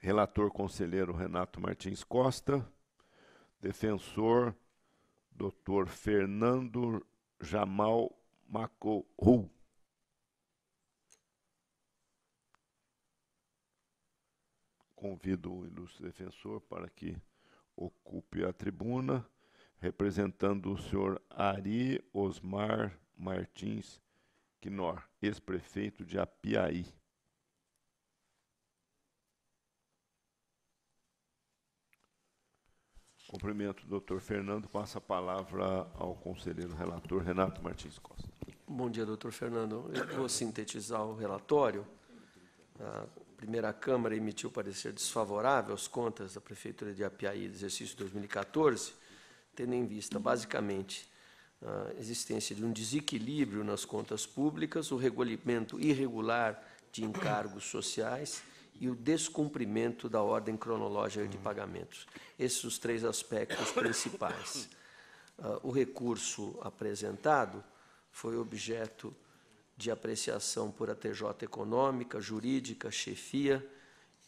Relator conselheiro Renato Martins Costa. Defensor Dr. Fernando Jamal Macorru. Convido o ilustre defensor para que ocupe a tribuna, representando o senhor Ari Osmar Martins Quinor, ex-prefeito de Apiaí. Cumprimento o doutor Fernando, passa a palavra ao conselheiro relator Renato Martins Costa. Bom dia, doutor Fernando. Eu vou sintetizar o relatório. A primeira Câmara emitiu parecer desfavorável às contas da Prefeitura de Apiaí do exercício 2014, tendo em vista, basicamente, a existência de um desequilíbrio nas contas públicas, o recolhimento irregular de encargos sociais e o descumprimento da ordem cronológica de pagamentos. Esses são os três aspectos principais. O recurso apresentado foi objeto de apreciação por ATJ Econômica, Jurídica, Chefia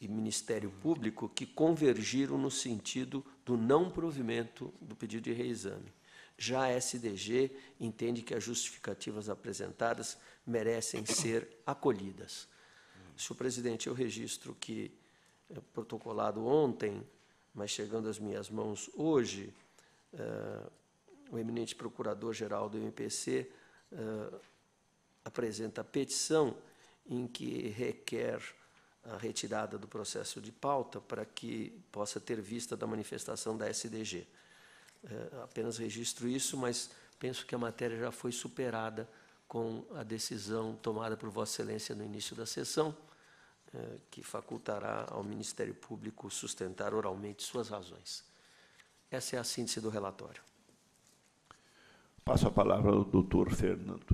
e Ministério Público, que convergiram no sentido do não provimento do pedido de reexame. Já a SDG entende que as justificativas apresentadas merecem ser acolhidas. Senhor presidente, eu registro que, protocolado ontem, mas chegando às minhas mãos hoje, o eminente procurador-geral do MPC apresenta a petição em que requer a retirada do processo de pauta para que possa ter vista da manifestação da SDG. Apenas registro isso, mas penso que a matéria já foi superada com a decisão tomada por Vossa Excelência no início da sessão, que facultará ao Ministério Público sustentar oralmente suas razões. Essa é a síntese do relatório. Passo a palavra ao doutor Fernando.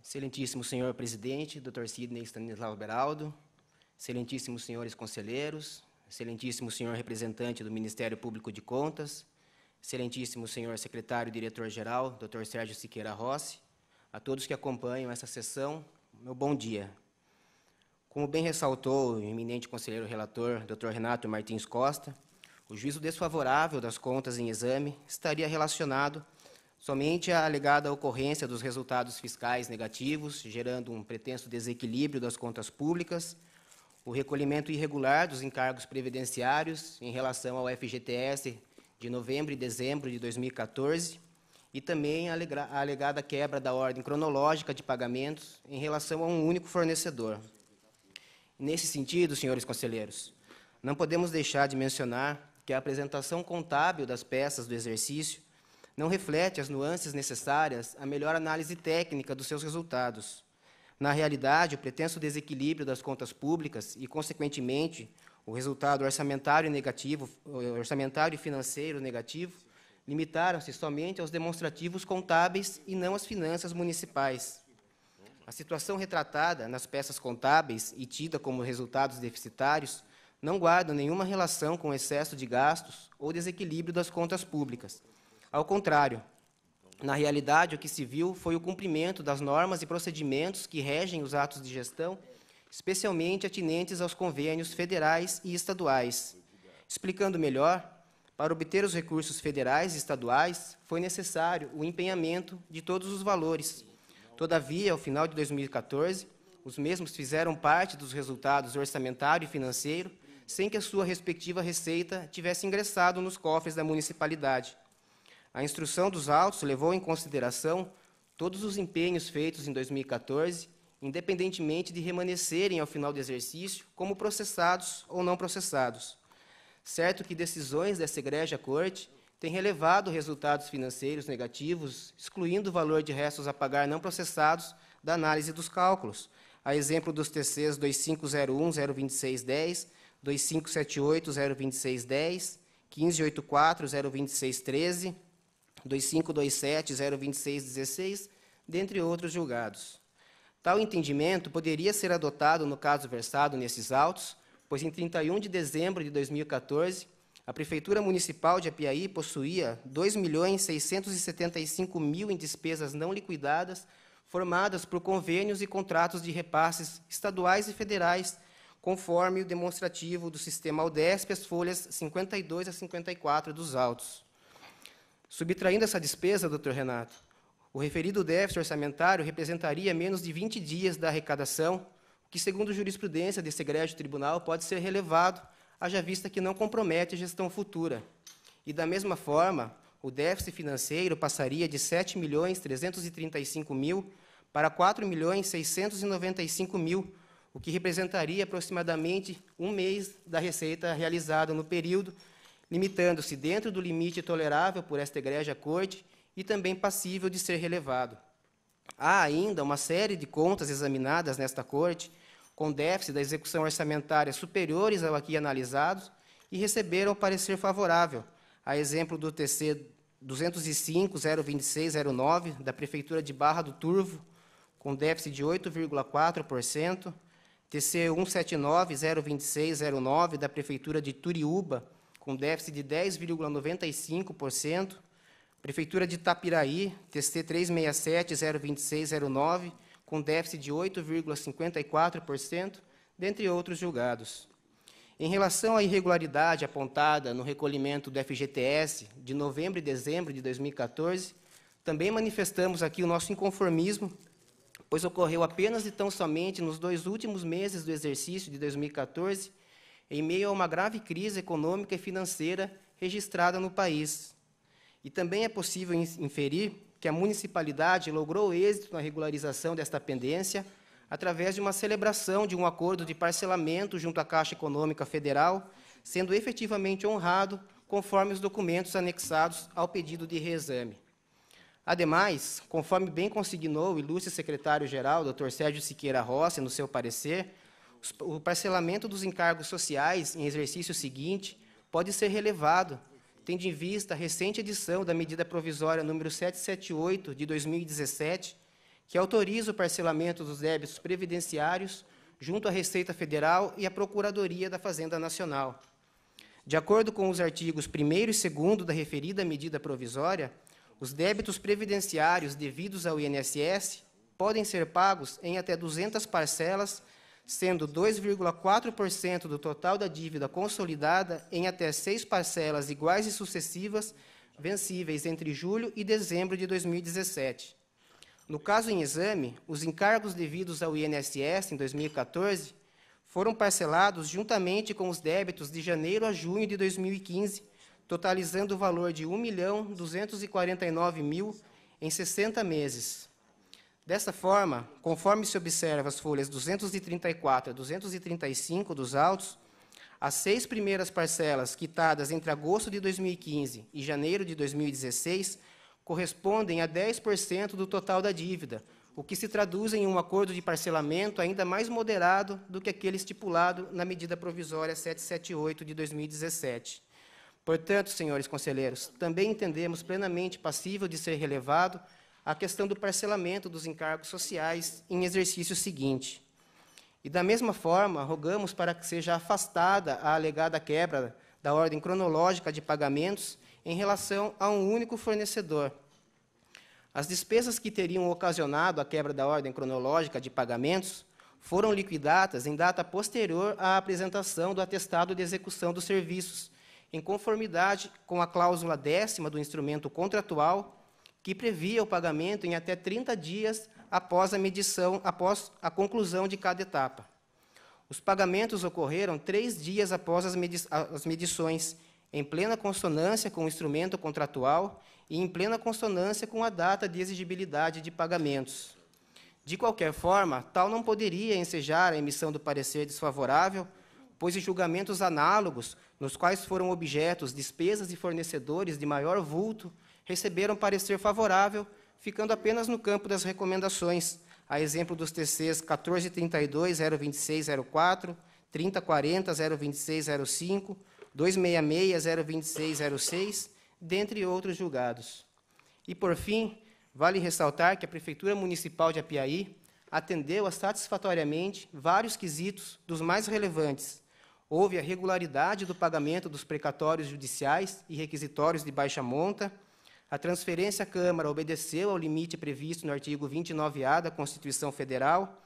Excelentíssimo senhor presidente, doutor Sidney Stanislau Beraldo, excelentíssimos senhores conselheiros, excelentíssimo senhor representante do Ministério Público de Contas, excelentíssimo senhor secretário-diretor-geral, doutor Sérgio Siqueira Rossi, a todos que acompanham essa sessão, meu bom dia. Como bem ressaltou o eminente conselheiro relator, Dr. Renato Martins Costa, o juízo desfavorável das contas em exame estaria relacionado somente à alegada ocorrência dos resultados fiscais negativos, gerando um pretenso desequilíbrio das contas públicas, o recolhimento irregular dos encargos previdenciários em relação ao FGTS de novembro e dezembro de 2014, e também a alegada quebra da ordem cronológica de pagamentos em relação a um único fornecedor. Nesse sentido, senhores conselheiros, não podemos deixar de mencionar que a apresentação contábil das peças do exercício não reflete as nuances necessárias à melhor análise técnica dos seus resultados. Na realidade, o pretenso desequilíbrio das contas públicas e, consequentemente, o resultado orçamentário negativo, orçamentário e financeiro negativo, limitaram-se somente aos demonstrativos contábeis e não às finanças municipais. A situação retratada nas peças contábeis e tida como resultados deficitários não guardam nenhuma relação com o excesso de gastos ou desequilíbrio das contas públicas. Ao contrário, na realidade, o que se viu foi o cumprimento das normas e procedimentos que regem os atos de gestão, especialmente atinentes aos convênios federais e estaduais. Explicando melhor, para obter os recursos federais e estaduais, foi necessário o empenhamento de todos os valores. Todavia, ao final de 2014, os mesmos fizeram parte dos resultados orçamentário e financeiro, sem que a sua respectiva receita tivesse ingressado nos cofres da municipalidade. A instrução dos autos levou em consideração todos os empenhos feitos em 2014, independentemente de remanescerem ao final do exercício como processados ou não processados. Certo que decisões dessa egrégia Corte têm relevado resultados financeiros negativos, excluindo o valor de restos a pagar não processados da análise dos cálculos, a exemplo dos TCs 2501-02610, 2578-02610, 1584-02613, 2527-02616, dentre outros julgados. Tal entendimento poderia ser adotado no caso versado nesses autos, pois em 31 de dezembro de 2014, a Prefeitura Municipal de Apiaí possuía 2.675.000 em despesas não liquidadas, formadas por convênios e contratos de repasses estaduais e federais, conforme o demonstrativo do sistema Aldesp, as folhas 52 a 54 dos autos. Subtraindo essa despesa, doutor Renato, o referido déficit orçamentário representaria menos de 20 dias da arrecadação, o que, segundo jurisprudência desse egrégio tribunal, pode ser relevado, haja vista que não compromete a gestão futura. E, da mesma forma, o déficit financeiro passaria de 7.335.000 para 4.695.000, o que representaria aproximadamente um mês da receita realizada no período, limitando-se dentro do limite tolerável por esta egrégia corte e também passível de ser relevado. Há ainda uma série de contas examinadas nesta corte, com déficit da execução orçamentária superiores ao aqui analisados, e receberam parecer favorável, a exemplo do TC 205.02609, da Prefeitura de Barra do Turvo, com déficit de 8,4%, TC 179.02609, da Prefeitura de Turiúba, com déficit de 10,95%, Prefeitura de Itapiraí, TC 367.02609, com déficit de 8,54%, dentre outros julgados. Em relação à irregularidade apontada no recolhimento do FGTS de novembro e dezembro de 2014, também manifestamos aqui o nosso inconformismo, pois ocorreu apenas e tão somente nos 2 últimos meses do exercício de 2014, em meio a uma grave crise econômica e financeira registrada no país. E também é possível inferir que a municipalidade logrou êxito na regularização desta pendência através de uma celebração de um acordo de parcelamento junto à Caixa Econômica Federal, sendo efetivamente honrado conforme os documentos anexados ao pedido de reexame. Ademais, conforme bem consignou o ilustre secretário-geral, Dr. Sérgio Siqueira Rossi, no seu parecer, o parcelamento dos encargos sociais em exercício seguinte pode ser relevado, tendo em vista a recente edição da medida provisória número 778, de 2017, que autoriza o parcelamento dos débitos previdenciários junto à Receita Federal e à Procuradoria da Fazenda Nacional. De acordo com os artigos 1º e 2º da referida medida provisória, os débitos previdenciários devidos ao INSS podem ser pagos em até 200 parcelas, sendo 2,4% do total da dívida consolidada em até 6 parcelas iguais e sucessivas, vencíveis entre julho e dezembro de 2017. No caso em exame, os encargos devidos ao INSS em 2014 foram parcelados juntamente com os débitos de janeiro a junho de 2015, totalizando o valor de R$ 1.249.000 em 60 meses. Dessa forma, conforme se observa as folhas 234 a 235 dos autos, as 6 primeiras parcelas quitadas entre agosto de 2015 e janeiro de 2016 correspondem a 10% do total da dívida, o que se traduz em um acordo de parcelamento ainda mais moderado do que aquele estipulado na medida provisória 778 de 2017. Portanto, senhores conselheiros, também entendemos plenamente passível de ser relevado a questão do parcelamento dos encargos sociais em exercício seguinte. E, da mesma forma, rogamos para que seja afastada a alegada quebra da ordem cronológica de pagamentos em relação a um único fornecedor. As despesas que teriam ocasionado a quebra da ordem cronológica de pagamentos foram liquidadas em data posterior à apresentação do atestado de execução dos serviços, em conformidade com a cláusula 10ª do instrumento contratual, que previa o pagamento em até 30 dias após a conclusão de cada etapa. Os pagamentos ocorreram 3 dias após as medições, em plena consonância com o instrumento contratual e em plena consonância com a data de exigibilidade de pagamentos. De qualquer forma, tal não poderia ensejar a emissão do parecer desfavorável, pois os julgamentos análogos, nos quais foram objetos despesas de fornecedores de maior vulto, receberam parecer favorável, ficando apenas no campo das recomendações, a exemplo dos TCs 1432-02604, 3040-02605, 266-02606, dentre outros julgados. E, por fim, vale ressaltar que a Prefeitura Municipal de Apiaí atendeu satisfatoriamente vários quesitos dos mais relevantes. Houve a regularidade do pagamento dos precatórios judiciais e requisitórios de baixa monta, a transferência à Câmara obedeceu ao limite previsto no artigo 29A da Constituição Federal,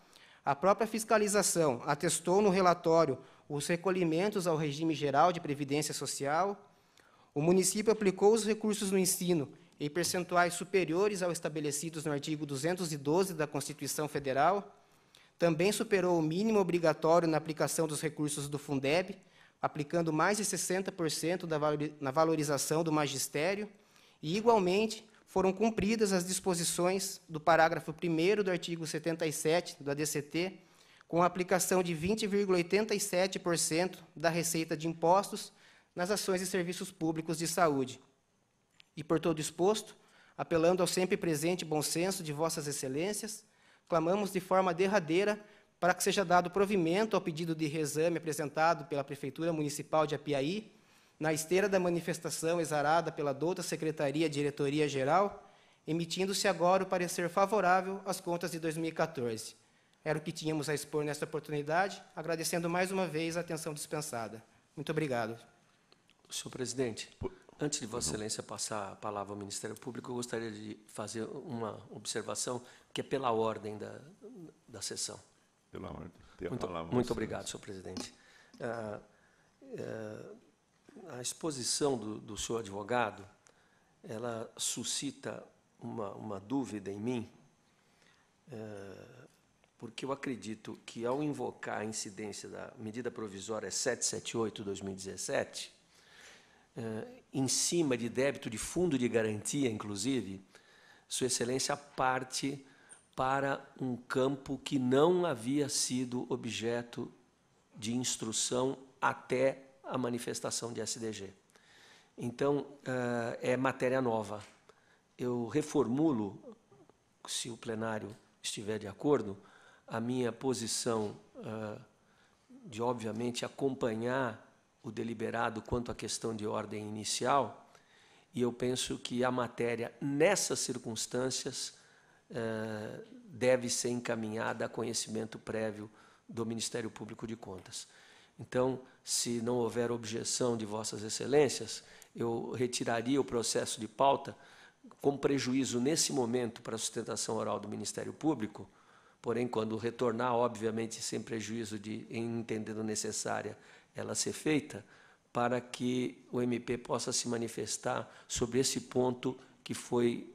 A própria fiscalização atestou no relatório os recolhimentos ao regime geral de previdência social. O município aplicou os recursos no ensino em percentuais superiores aos estabelecidos no artigo 212 da Constituição Federal. Também superou o mínimo obrigatório na aplicação dos recursos do Fundeb, aplicando mais de 60% na valorização do magistério, e, igualmente, foram cumpridas as disposições do parágrafo 1º do artigo 77 do ADCT, com a aplicação de 20,87% da receita de impostos nas ações e serviços públicos de saúde. E, por todo exposto, apelando ao sempre presente bom senso de Vossas Excelências, clamamos de forma derradeira para que seja dado provimento ao pedido de reexame apresentado pela Prefeitura Municipal de Apiaí, na esteira da manifestação exarada pela douta Secretaria Diretoria Geral, emitindo-se agora o parecer favorável às contas de 2014. Era o que tínhamos a expor nesta oportunidade, agradecendo mais uma vez a atenção dispensada. Muito obrigado. Senhor presidente, antes de Vossa Excelência passar a palavra ao Ministério Público, eu gostaria de fazer uma observação, que é pela ordem da sessão. Pela ordem. Muito obrigado, senhor presidente. A exposição do senhor advogado, ela suscita uma dúvida em mim, porque eu acredito que, ao invocar a incidência da medida provisória 778/2017, em cima de débito de fundo de garantia, inclusive, Sua Excelência parte para um campo que não havia sido objeto de instrução até a manifestação de SDG. Então, é matéria nova. Eu reformulo, se o plenário estiver de acordo, a minha posição de, obviamente, acompanhar o deliberado quanto à questão de ordem inicial, e eu penso que a matéria, nessas circunstâncias, deve ser encaminhada a conhecimento prévio do Ministério Público de Contas. Então, se não houver objeção de Vossas Excelências, eu retiraria o processo de pauta com prejuízo, nesse momento, para a sustentação oral do Ministério Público, porém, quando retornar, obviamente, sem prejuízo de, em entendendo necessária, ela ser feita, para que o MP possa se manifestar sobre esse ponto que foi,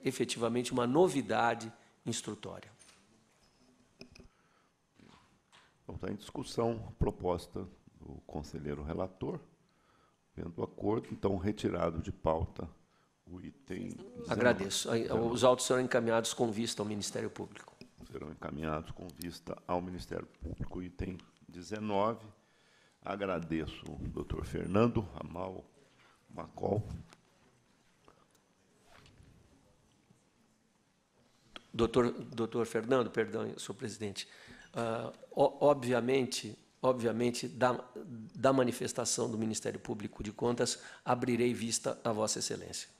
efetivamente, uma novidade instrutória. Então, está em discussão a proposta do conselheiro relator. Vendo o acordo, então, retirado de pauta o item 19. Agradeço. Os autos serão encaminhados com vista ao Ministério Público. Serão encaminhados com vista ao Ministério Público, item 19. Agradeço o doutor Fernando Ramal Macol. Doutor Fernando, perdão, senhor presidente. Obviamente, da manifestação do Ministério Público de Contas, abrirei vista a Vossa Excelência.